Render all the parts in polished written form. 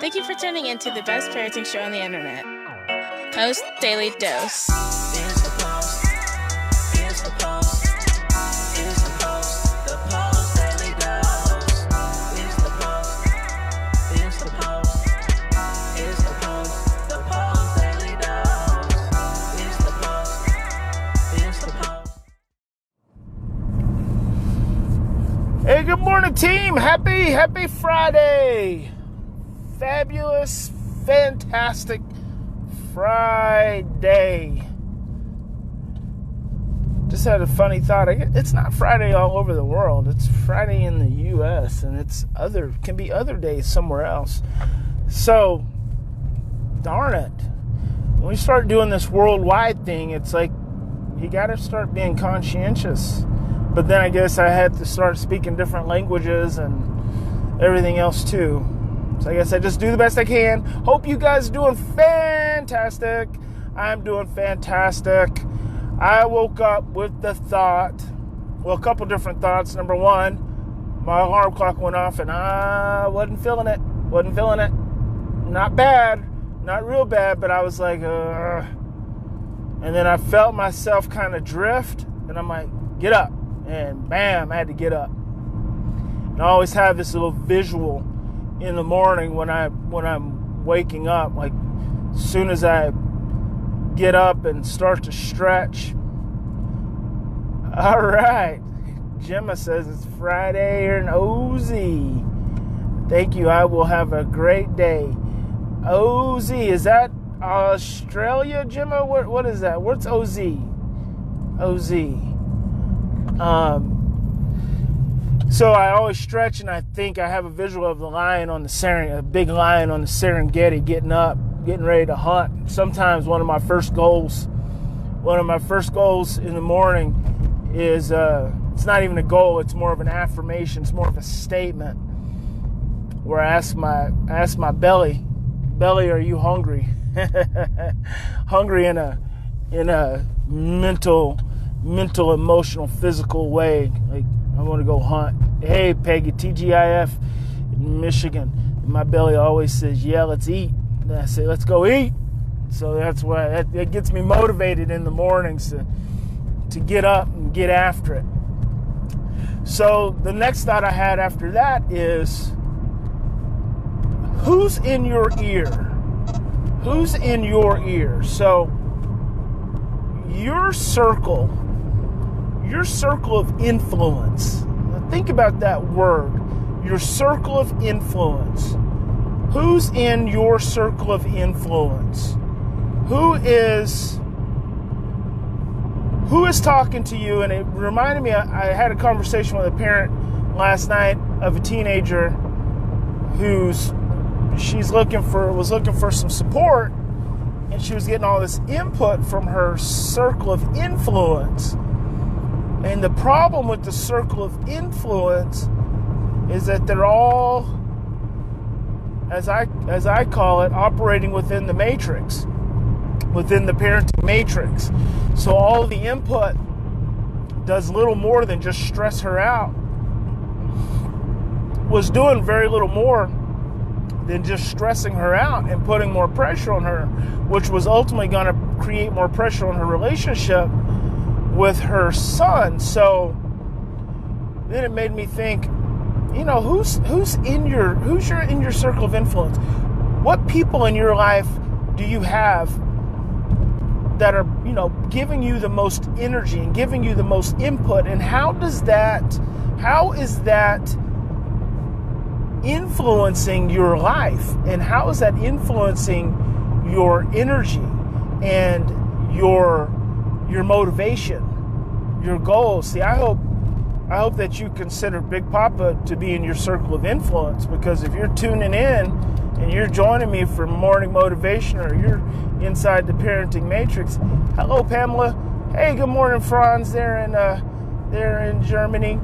Thank you for tuning in to the best parenting show on the internet, Post Daily Dose. It's the Post. It's the Post. It's the Post. The Post Daily Dose. It's the Post. It's the Post. It's the Post. The Post Daily Dose. It's the Post. It's the Post. Hey, good morning, team. Happy Friday. Fabulous, fantastic Friday. Just had a funny thought. It's not Friday all over the world. It's Friday in the U.S. and can be other days somewhere else. So, darn it. When we start doing this worldwide thing, it's like you got to start being conscientious. But then I guess I had to start speaking different languages and everything else too. So I guess I just do the best I can. Hope you guys are doing fantastic. I'm doing fantastic. I woke up with the thought, a couple different thoughts. Number one, my alarm clock went off and I wasn't feeling it. Not bad, not real bad, but I was like, And then I felt myself kind of drift and I'm like, get up. And bam, I had to get up. And I always have this little visual in the morning when I'm waking up, like as soon as I get up and start to stretch. All right, Gemma says it's Friday here in OZ. Thank you. I will have a great day. OZ, is that Australia, Gemma? What is that? What's OZ? OZ. So I always stretch, and I think I have a visual of the lion on the a big lion on the Serengeti, getting up, getting ready to hunt. Sometimes one of my first goals in the morning is it's not even a goal; it's more of an affirmation. It's more of a statement where I ask my belly, are you hungry? Hungry in a mental, emotional, physical way, like. I want to go hunt. Hey, Peggy, TGIF in Michigan. And my belly always says, yeah, let's eat. And I say, let's go eat. So that's why that gets me motivated in the mornings to get up and get after it. So the next thought I had after that is, who's in your ear? Who's in your ear? So your circle of influence. Now think about that word, your circle of influence. Who's in your circle of influence? Who is talking to you? And it reminded me, I had a conversation with a parent last night of a teenager was looking for some support, and she was getting all this input from her circle of influence. And the problem with the circle of influence is that they're all, as I call it, operating within the matrix, within the parenting matrix. So all the input does little more than just stress her out. Was doing very little more than just stressing her out and putting more pressure on her, which was ultimately going to create more pressure on her relationship with her son. So then it made me think, who's in your circle of influence? What people in your life do you have that are, giving you the most energy and giving you the most input? And how is that influencing your life? And how is that influencing your energy and your motivation, your goals? See, I hope that you consider Big Papa to be in your circle of influence, because if you're tuning in and you're joining me for morning motivation, or you're inside the parenting matrix, hello Pamela, hey, good morning Franz there in Germany,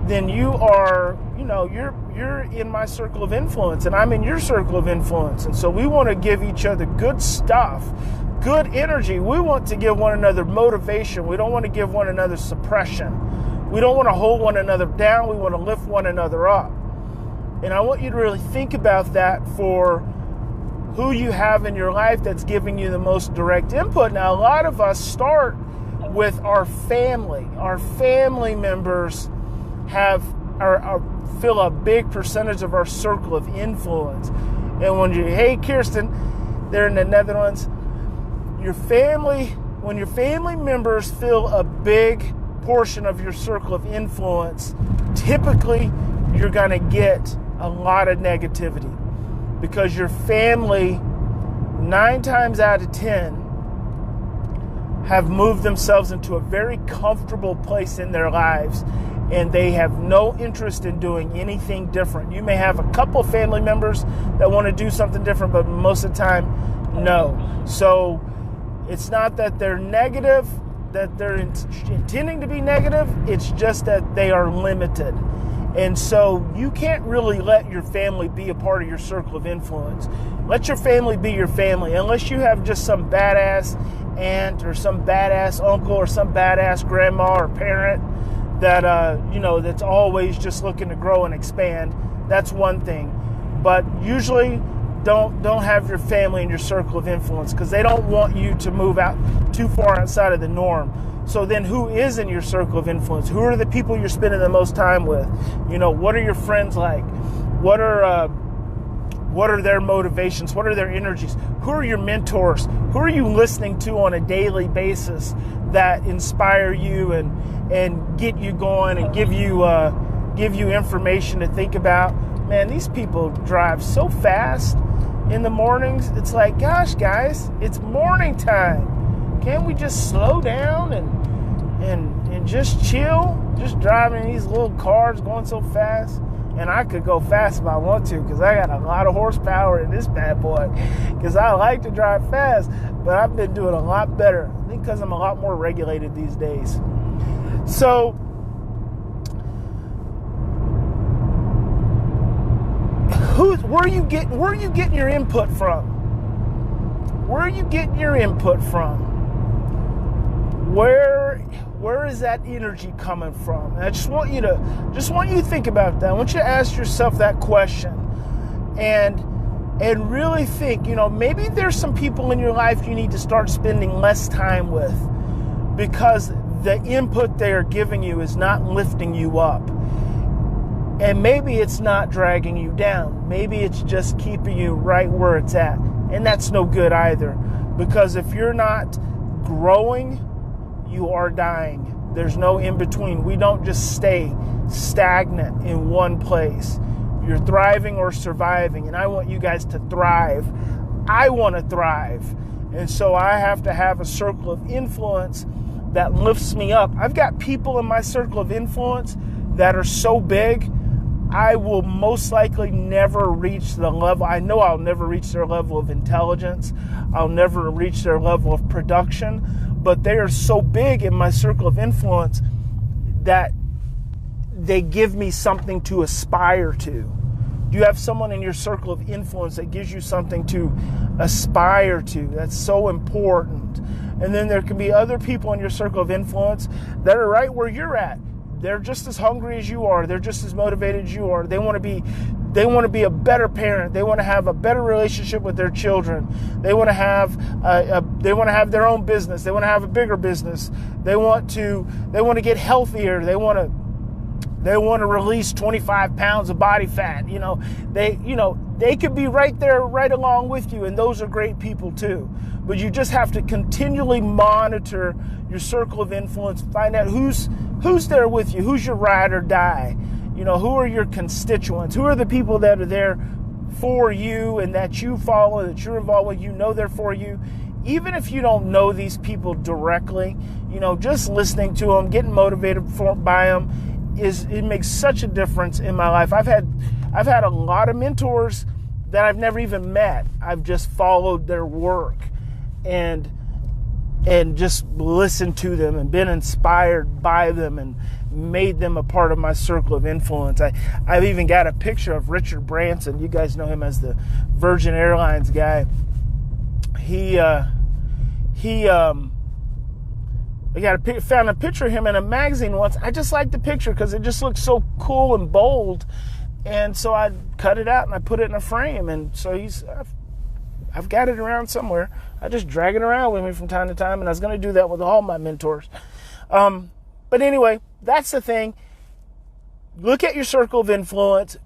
then you are, you're in my circle of influence, and I'm in your circle of influence. And so we want to give each other good stuff, good energy. We want to give one another motivation. We don't want to give one another suppression. We don't want to hold one another down. We want to lift one another up. And I want you to really think about that for who you have in your life that's giving you the most direct input. Now, a lot of us start with our family. Our family members fill a big percentage of our circle of influence. And hey, Kirsten, they're in the Netherlands. When your family members fill a big portion of your circle of influence, typically you're going to get a lot of negativity, because your family 9 times out of 10 have moved themselves into a very comfortable place in their lives, and they have no interest in doing anything different. You may have a couple family members that want to do something different, but most of the time, no. So it's not that they're negative, that they're intending to be negative. It's just that they are limited. And so you can't really let your family be a part of your circle of influence. Let your family be your family, unless you have just some badass aunt or some badass uncle or some badass grandma or parent that that's always just looking to grow and expand. That's one thing. But usually don't have your family in your circle of influence, because they don't want you to move out too far outside of the norm. So then who is in your circle of influence? Who are the people you're spending the most time with? What are your friends like? What are their motivations? What are their energies? Who are your mentors? Who are you listening to on a daily basis that inspire you and get you going and give you information to think about? Man, these people drive so fast in the mornings. It's like, gosh, guys, it's morning time. Can't we just slow down and just chill? Just driving these little cars going so fast. And I could go fast if I want to, because I got a lot of horsepower in this bad boy, because I like to drive fast, but I've been doing a lot better. I think because I'm a lot more regulated these days. So where are you getting your input from? Where are you getting your input from? Where is that energy coming from? And I just want you to think about that. I want you to ask yourself that question, and really think, maybe there's some people in your life you need to start spending less time with, because the input they are giving you is not lifting you up. And maybe it's not dragging you down. Maybe it's just keeping you right where it's at. And that's no good either, because if you're not growing, you are dying. There's no in between. We don't just stay stagnant in one place. You're thriving or surviving, and I want you guys to thrive. I want to thrive. And so I have to have a circle of influence that lifts me up. I've got people in my circle of influence that are so big, I will most likely never reach the level. I know I'll never reach their level of intelligence. I'll never reach their level of production. But they are so big in my circle of influence that they give me something to aspire to. Do you have someone in your circle of influence that gives you something to aspire to? That's so important. And then there can be other people in your circle of influence that are right where you're at. They're just as hungry as you are. They're just as motivated as you are. They want to be a better parent. They want to have a better relationship with their children. They want to have their own business. They want to have a bigger business. They want to get healthier. They want to release 25 pounds of body fat. They could be right there, right along with you, and those are great people too. But you just have to continually monitor your circle of influence, find out who's there with you, who's your ride or die. Who are your constituents? Who are the people that are there for you and that you follow, that you're involved with? They're for you. Even if you don't know these people directly, just listening to them, getting motivated by them, it makes such a difference in my life. I've had a lot of mentors that I've never even met. I've just followed their work and just listened to them and been inspired by them and made them a part of my circle of influence. I've even got a picture of Richard Branson. You guys know him as the Virgin Airlines guy. I found a picture of him in a magazine once. I just liked the picture because it just looked so cool and bold. And so I cut it out and I put it in a frame. And so I've got it around somewhere. I just drag it around with me from time to time. And I was going to do that with all my mentors. But anyway, that's the thing. Look at your circle of influence.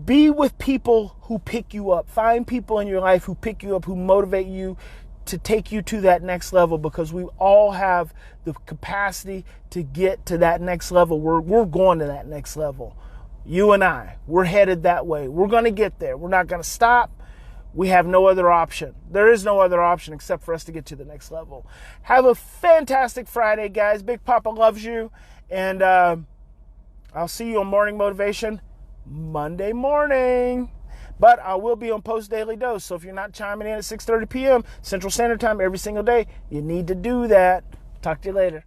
Be with people who pick you up. Find people in your life who pick you up, who motivate you to take you to that next level, because we all have the capacity to get to that next level. We're going to that next level. You and I, we're headed that way. We're going to get there. We're not going to stop. We have no other option. There is no other option except for us to get to the next level. Have a fantastic Friday, guys. Big Papa loves you. And I'll see you on Morning Motivation Monday morning. But I will be on Post Daily Dose. So if you're not chiming in at 6:30 p.m. Central Standard Time every single day, you need to do that. Talk to you later.